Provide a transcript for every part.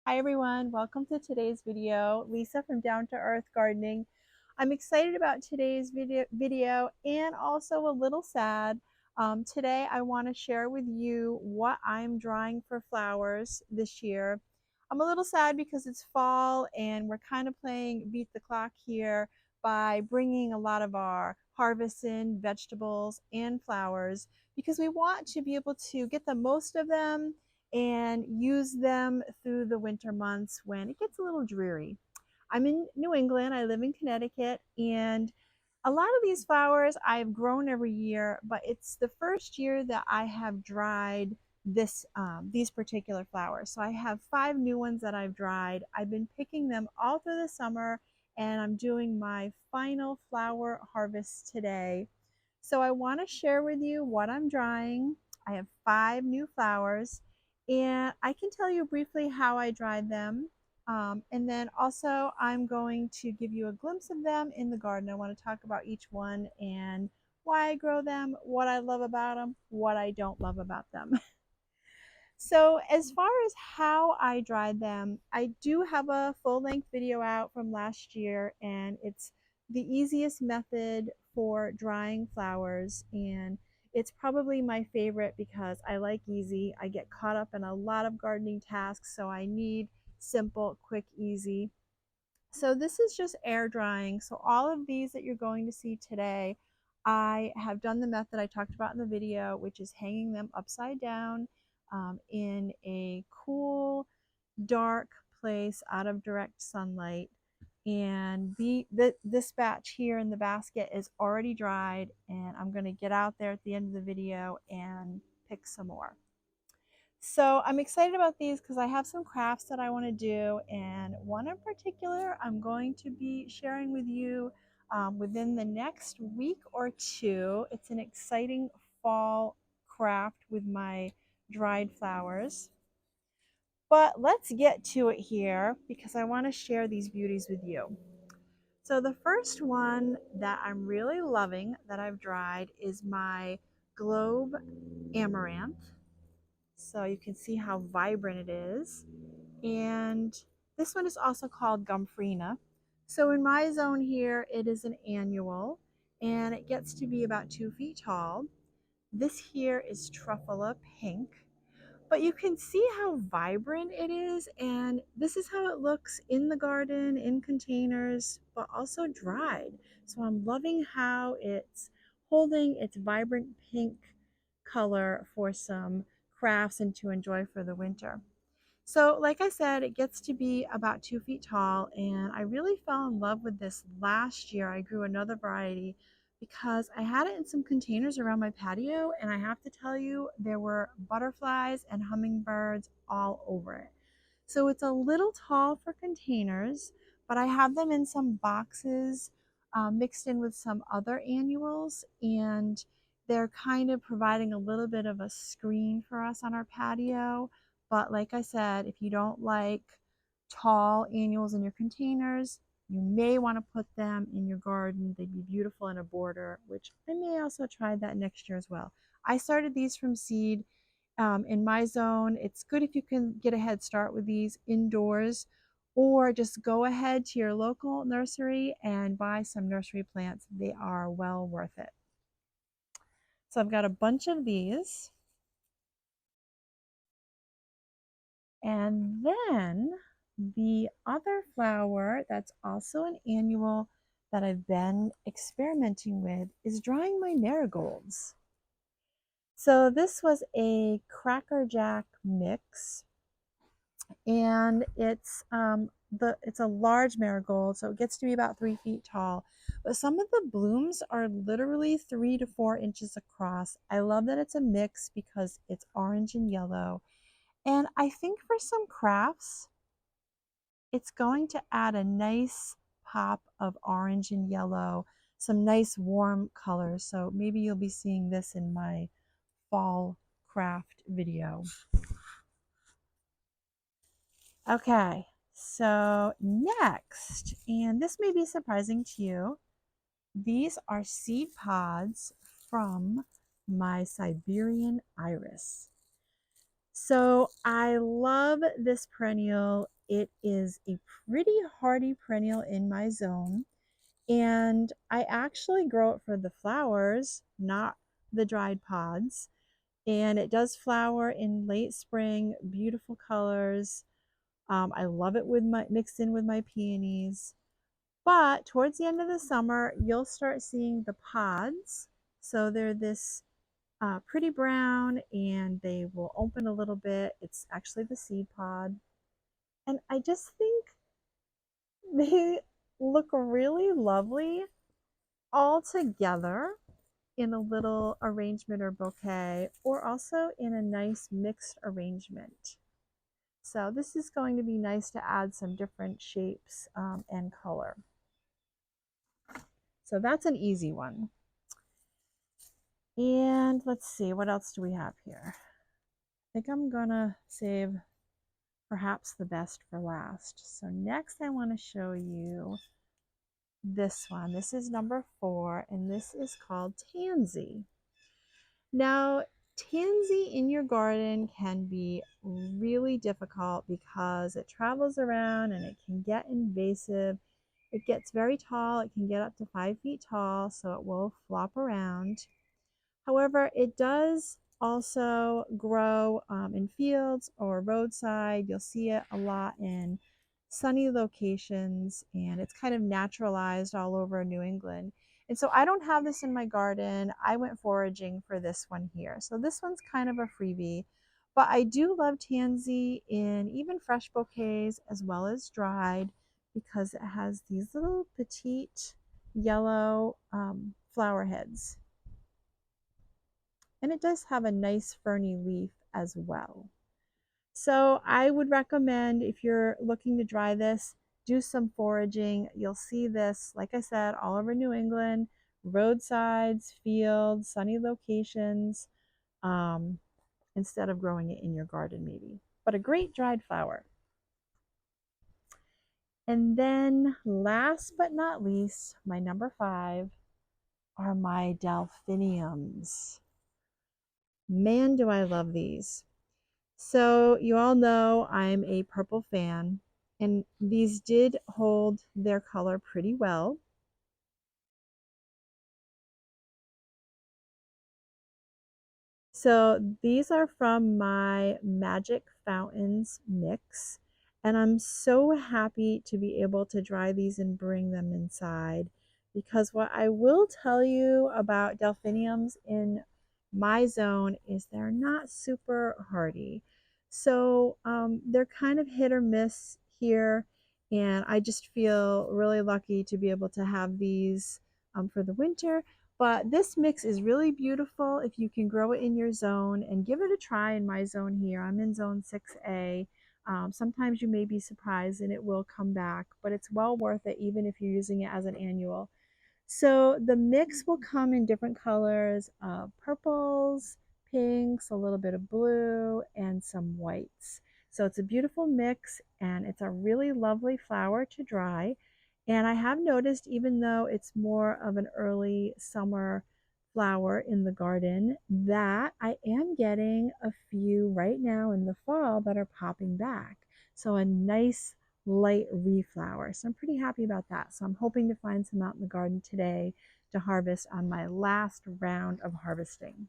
Hi everyone, welcome to today's video. Lisa from Down to Earth Gardening. I'm excited about today's video and also a little sad. Today I want to share with you what I'm drawing for flowers this year. I'm a little sad because it's fall and we're kind of playing beat the clock here by bringing a lot of our harvests in, vegetables and flowers, because we want to be able to get the most of them and use them through the winter months when it gets a little dreary. I'm in New England, I live in Connecticut, and a lot of these flowers I've grown every year, but it's the first year that I have dried these particular flowers. So I have 5 new ones that I've dried. I've been picking them all through the summer, and I'm doing my final flower harvest today. So I want to share with you what I'm drying. I have 5 new flowers, and I can tell you briefly how I dried them. And then also I'm going to give you a glimpse of them in the garden. I want to talk about each one and why I grow them, what I love about them, what I don't love about them. So as far as how I dried them, I do have a full-length video out from last year, and it's the easiest method for drying flowers, and it's probably my favorite because I like easy. I get caught up in a lot of gardening tasks, so I need simple, quick, easy. So this is just air drying. So all of these that you're going to see today, I have done the method I talked about in the video, which is hanging them upside down in a cool, dark place out of direct sunlight. And this batch here in the basket is already dried, and I'm going to get out there at the end of the video and pick some more. So I'm excited about these because I have some crafts that I want to do, and one in particular I'm going to be sharing with you within the next week or two. It's an exciting fall craft with my dried flowers. But let's get to it here because I want to share these beauties with you. So the first one that I'm really loving that I've dried is my Globe Amaranth. So you can see how vibrant it is. And this one is also called Gomphrena. So in my zone here, it is an annual, and it gets to be about 2 feet tall. This here is Truffula Pink, but you can see how vibrant it is, and this is how it looks in the garden, in containers, but also dried. So I'm loving how it's holding its vibrant pink color for some crafts and to enjoy for the winter. So like I said, it gets to be about 2 feet tall, and I really fell in love with this last year. I grew another variety because I had it in some containers around my patio, and I have to tell you, there were butterflies and hummingbirds all over it. So it's a little tall for containers, but I have them in some boxes mixed in with some other annuals, and they're kind of providing a little bit of a screen for us on our patio. But like I said, if you don't like tall annuals in your containers, you may want to put them in your garden. They'd be beautiful in a border, which I may also try that next year as well. I started these from seed in my zone. It's good if you can get a head start with these indoors, or just go ahead to your local nursery and buy some nursery plants. They are well worth it. So I've got a bunch of these. And then the other flower that's also an annual that I've been experimenting with is drying my marigolds. So this was a Cracker Jack mix, and it's a large marigold, so it gets to be about 3 feet tall. But some of the blooms are literally 3 to 4 inches across. I love that it's a mix because it's orange and yellow. And I think for some crafts, it's going to add a nice pop of orange and yellow, some nice warm colors. So maybe you'll be seeing this in my fall craft video. Okay, so next, and this may be surprising to you, these are seed pods from my Siberian iris. So I love this perennial. it is a pretty hardy perennial in my zone. And I actually grow it for the flowers, not the dried pods. And it does flower in late spring, beautiful colors. I love it with my mixed in with my peonies. But towards the end of the summer, you'll start seeing the pods. So they're this pretty brown and they will open a little bit. It's actually the seed pod. And I just think they look really lovely all together in a little arrangement or bouquet, or also in a nice mixed arrangement. So this is going to be nice to add some different shapes and color. So that's an easy one. And let's see, what else do we have here? I think I'm gonna save perhaps the best for last. So next I want to show you this one. This is number 4, and this is called Tansy. Now, tansy in your garden can be really difficult because it travels around and it can get invasive. It gets very tall. It can get up to 5 feet tall, so it will flop around. However, it does also grow in fields or roadside. You'll see it a lot in sunny locations, and it's kind of naturalized all over New England. And so I don't have this in my garden. I went foraging for this one here. So this one's kind of a freebie, but I do love tansy in even fresh bouquets as well as dried because it has these little petite yellow flower heads. And it does have a nice ferny leaf as well. So I would recommend, if you're looking to dry this, do some foraging. You'll see this, like I said, all over New England, roadsides, fields, sunny locations, instead of growing it in your garden maybe. But a great dried flower. And then last but not least, my number 5 are my delphiniums. Man, do I love these. So you all know I'm a purple fan, and these did hold their color pretty well. So these are from my Magic Fountains mix, and I'm so happy to be able to dry these and bring them inside, because what I will tell you about delphiniums in my zone is they're not super hardy. So they're kind of hit or miss here, and I just feel really lucky to be able to have these for the winter. But this mix is really beautiful if you can grow it in your zone, and give it a try in my zone here. I'm in zone 6A. Sometimes you may be surprised and it will come back, but it's well worth it even if you're using it as an annual. So the mix will come in different colors of purples, pinks, a little bit of blue, and some whites. So it's a beautiful mix, and it's a really lovely flower to dry. And I have noticed, even though it's more of an early summer flower in the garden, that I am getting a few right now in the fall that are popping back. So a nice light reflower. So I'm pretty happy about that. So I'm hoping to find some out in the garden today to harvest on my last round of harvesting.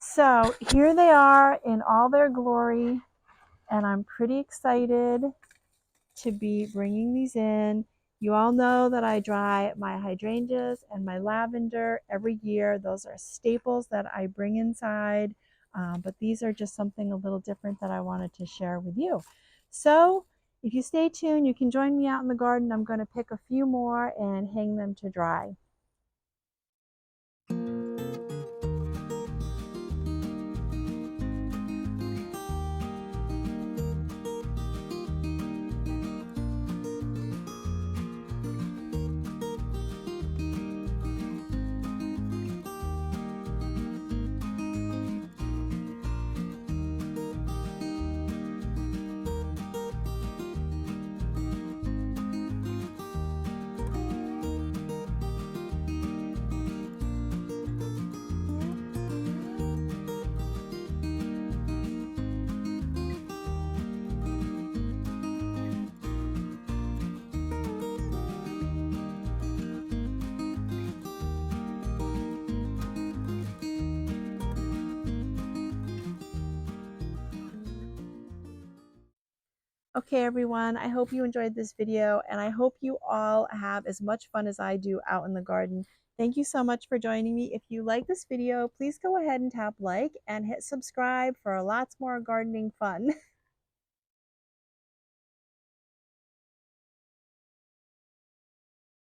So here they are in all their glory, and I'm pretty excited to be bringing these in. You all know that I dry my hydrangeas and my lavender every year. Those are staples that I bring inside, but these are just something a little different that I wanted to share with you. So if you stay tuned, you can join me out in the garden. I'm going to pick a few more and hang them to dry. Okay, everyone, I hope you enjoyed this video and I hope you all have as much fun as I do out in the garden. Thank you so much for joining me. If you like this video, please go ahead and tap like and hit subscribe for lots more gardening fun.